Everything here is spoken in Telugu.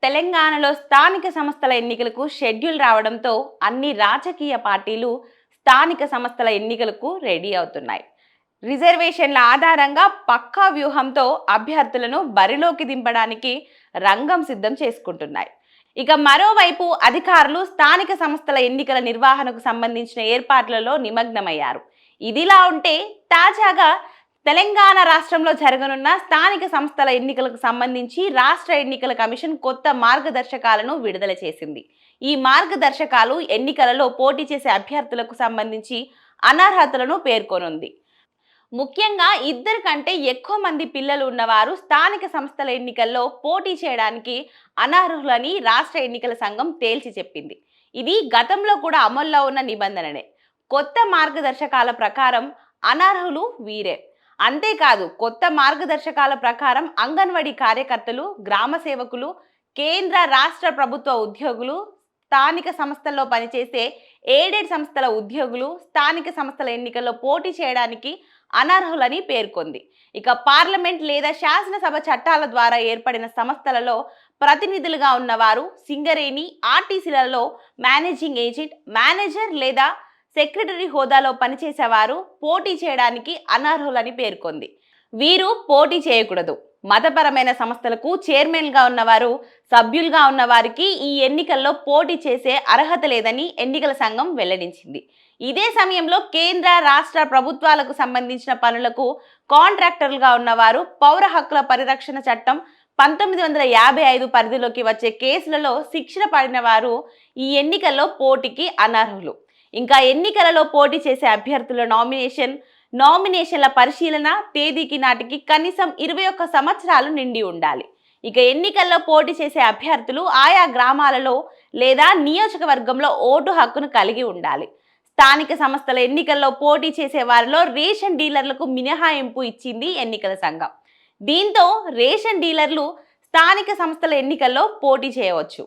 తెలంగాణలో స్థానిక సంస్థల ఎన్నికలకు షెడ్యూల్ రావడంతో అన్ని రాజకీయ పార్టీలు స్థానిక సంస్థల ఎన్నికలకు రెడీ అవుతున్నాయి. రిజర్వేషన్ల ఆధారంగా పక్కా వ్యూహంతో అభ్యర్థులను బరిలోకి దింపడానికి రంగం సిద్ధం చేసుకుంటున్నాయి. ఇక మరోవైపు అధికారులు స్థానిక సంస్థల ఎన్నికల నిర్వహణకు సంబంధించిన ఏర్పాట్లలో నిమగ్నమయ్యారు. ఇదిలా ఉంటే తాజాగా తెలంగాణ రాష్ట్రంలో జరగనున్న స్థానిక సంస్థల ఎన్నికలకు సంబంధించి రాష్ట్ర ఎన్నికల కమిషన్ కొత్త మార్గదర్శకాలను విడుదల చేసింది. ఈ మార్గదర్శకాలు ఎన్నికలలో పోటీ చేసే అభ్యర్థులకు సంబంధించి అనర్హతలను పేర్కొనుంది. ముఖ్యంగా ఇద్దరు కంటే ఎక్కువ మంది పిల్లలు ఉన్నవారు స్థానిక సంస్థల ఎన్నికల్లో పోటీ చేయడానికి అనర్హులని రాష్ట్ర ఎన్నికల సంఘం తేల్చి చెప్పింది. ఇది గతంలో కూడా అమల్లో ఉన్న నిబంధననే. కొత్త మార్గదర్శకాల ప్రకారం అనర్హులు వీరే. అంతేకాదు, కొత్త మార్గదర్శకాల ప్రకారం అంగన్వాడీ కార్యకర్తలు, గ్రామ సేవకులు, కేంద్ర రాష్ట్ర ప్రభుత్వ ఉద్యోగులు, స్థానిక సంస్థల్లో పనిచేసే ఎయిడెడ్ సంస్థల ఉద్యోగులు స్థానిక సంస్థల ఎన్నికల్లో పోటీ చేయడానికి అనర్హులని పేర్కొంది. ఇక పార్లమెంట్ లేదా శాసనసభ చట్టాల ద్వారా ఏర్పడిన సంస్థలలో ప్రతినిధులుగా ఉన్నవారు, సింగరేణి, ఆర్టీసీలలో మేనేజింగ్ ఏజెంట్, మేనేజర్ లేదా సెక్రటరీ హోదాలో పనిచేసేవారు పోటీ చేయడానికి అనర్హులని పేర్కొంది. వీరు పోటీ చేయకూడదు. మతపరమైన సంస్థలకు చైర్మన్గా ఉన్నవారు, సభ్యులుగా ఉన్నవారికి ఈ ఎన్నికల్లో పోటీ చేసే అర్హత లేదని ఎన్నికల సంఘం వెల్లడించింది. ఇదే సమయంలో కేంద్ర రాష్ట్ర ప్రభుత్వాలకు సంబంధించిన పనులకు కాంట్రాక్టర్లుగా ఉన్నవారు, పౌర హక్కుల పరిరక్షణ చట్టం 1955 పరిధిలోకి వచ్చే కేసులలో శిక్షణ పడిన వారు ఈ ఎన్నికల్లో పోటీకి అనర్హులు. ఇంకా ఎన్నికలలో పోటీ చేసే అభ్యర్థుల నామినేషన్ల పరిశీలన తేదీకి నాటికి కనీసం 21 సంవత్సరాలు నిండి ఉండాలి. ఇక ఎన్నికల్లో పోటీ చేసే అభ్యర్థులు ఆయా గ్రామాలలో లేదా నియోజకవర్గంలో ఓటు హక్కును కలిగి ఉండాలి. స్థానిక సంస్థల ఎన్నికల్లో పోటీ చేసే వారిలో రేషన్ డీలర్లకు మినహాయింపు ఇచ్చింది ఎన్నికల సంఘం. దీంతో రేషన్ డీలర్లు స్థానిక సంస్థల ఎన్నికల్లో పోటీ చేయవచ్చు.